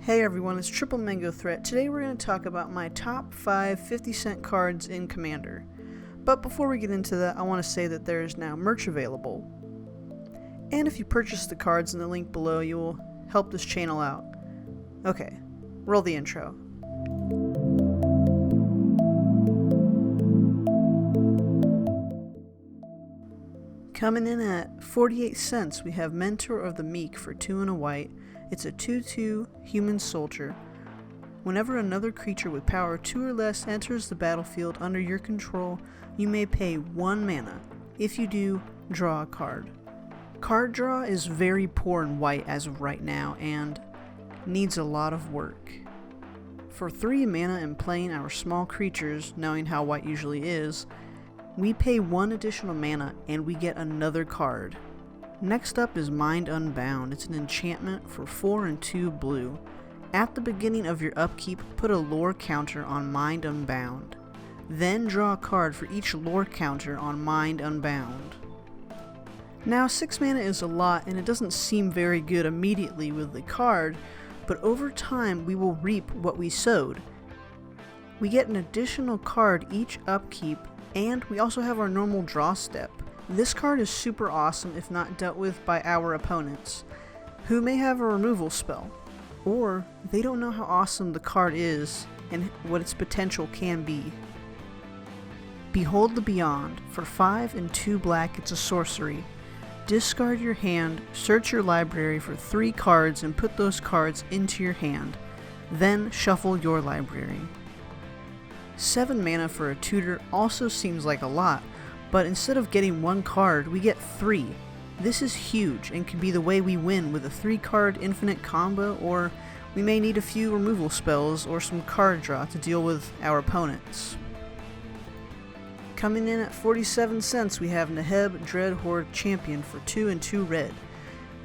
Hey everyone, it's triplemangothreat. Today we're going to talk about my top 5 50-cent cards in Commander. But before we get into that, I want to say that there is now merch available. And if you purchase the cards in the link below, you will help this channel out. Okay, roll the intro. Coming in at 48 cents, we have Mentor of the Meek for 2 and a white. It's a 2/2 human soldier. Whenever another creature with power 2 or less enters the battlefield under your control, you may pay 1 mana. If you do, draw a card. Card draw is very poor in white as of right now and needs a lot of work. For 3 mana and playing our small creatures, knowing how white usually is, we pay 1 additional mana and we get another card. Next up is Mind Unbound. It's an enchantment for 4 and 2 blue. At the beginning of your upkeep, put a lore counter on Mind Unbound. Then draw a card for each lore counter on Mind Unbound. Now 6 mana is a lot and it doesn't seem very good immediately with the card, but over time we will reap what we sowed. We get an additional card each upkeep, and we also have our normal draw step. This card is super awesome if not dealt with by our opponents, who may have a removal spell, or they don't know how awesome the card is and what its potential can be. Behold the Beyond. For 5 and 2 black, it's a sorcery. Discard your hand, search your library for 3 cards and put those cards into your hand. Then shuffle your library. 7 mana for a tutor also seems like a lot, but instead of getting 1 card, we get 3. This is huge and can be the way we win with a 3-card infinite combo, or we may need a few removal spells or some card draw to deal with our opponents. Coming in at 47 cents, we have Neheb Dreadhorde Champion for 2 and 2 red.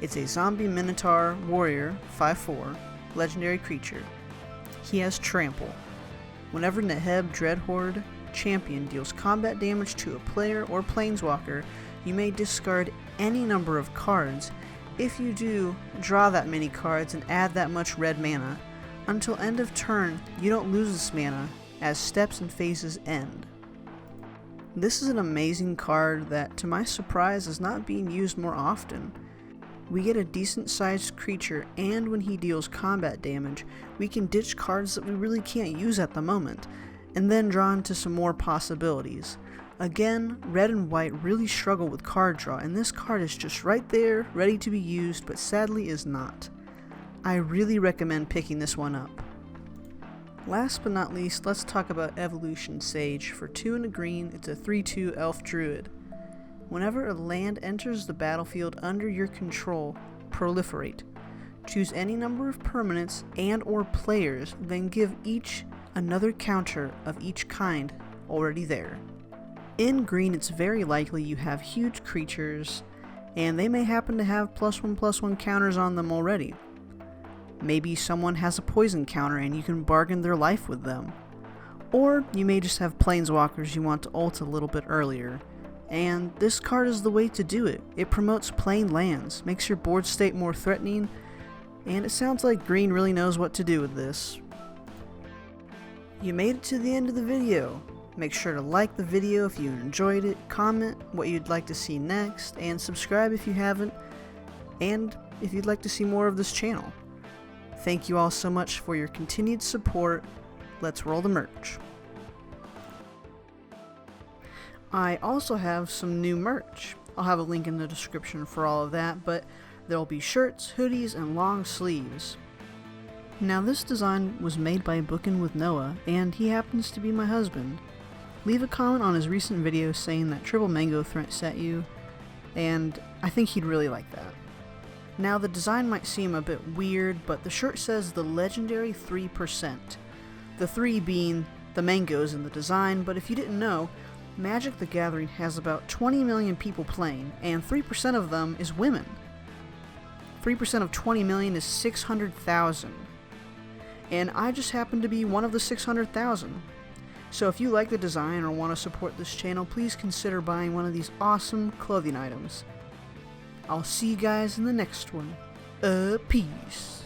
It's a zombie minotaur warrior, 5/4, legendary creature. He has trample. Whenever Neheb Dreadhorde Champion deals combat damage to a player or planeswalker, you may discard any number of cards. If you do, draw that many cards and add that much red mana. Until end of turn, you don't lose this mana, as steps and phases end. This is an amazing card that, to my surprise, is not being used more often. We get a decent sized creature, and when he deals combat damage, we can ditch cards that we really can't use at the moment, and then draw into some more possibilities. Again, red and white really struggle with card draw, and this card is just right there, ready to be used, but sadly is not. I really recommend picking this one up. Last but not least, let's talk about Evolution Sage. For 2 and a green, it's a 3/2 elf druid. Whenever a land enters the battlefield under your control, proliferate. Choose any number of permanents and or players, then give each another counter of each kind already there. In green, it's very likely you have huge creatures, and they may happen to have +1/+1 counters on them already. Maybe someone has a poison counter and you can bargain their life with them. Or you may just have planeswalkers you want to ult a little bit earlier. And this card is the way to do it. It promotes playing lands, makes your board state more threatening, and it sounds like green really knows what to do with this. You made it to the end of the video. Make sure to like the video if you enjoyed it, comment what you'd like to see next, and subscribe if you haven't, and if you'd like to see more of this channel. Thank you all so much for your continued support. Let's roll the merch. I also have some new merch. I'll have a link in the description for all of that, but there'll be shirts, hoodies, and long sleeves. Now this design was made by Bookin with Noah, and he happens to be my husband. Leave a comment on his recent video saying that triplemangothreat sent you, and I think he'd really like that. Now the design might seem a bit weird, but the shirt says the legendary 3%. The 3 being the mangoes in the design, but if you didn't know, Magic the Gathering has about 20 million people playing, and 3% of them is women. 3% of 20 million is 600,000. And I just happen to be one of the 600,000. So if you like the design or want to support this channel, please consider buying one of these awesome clothing items. I'll see you guys in the next one. Peace.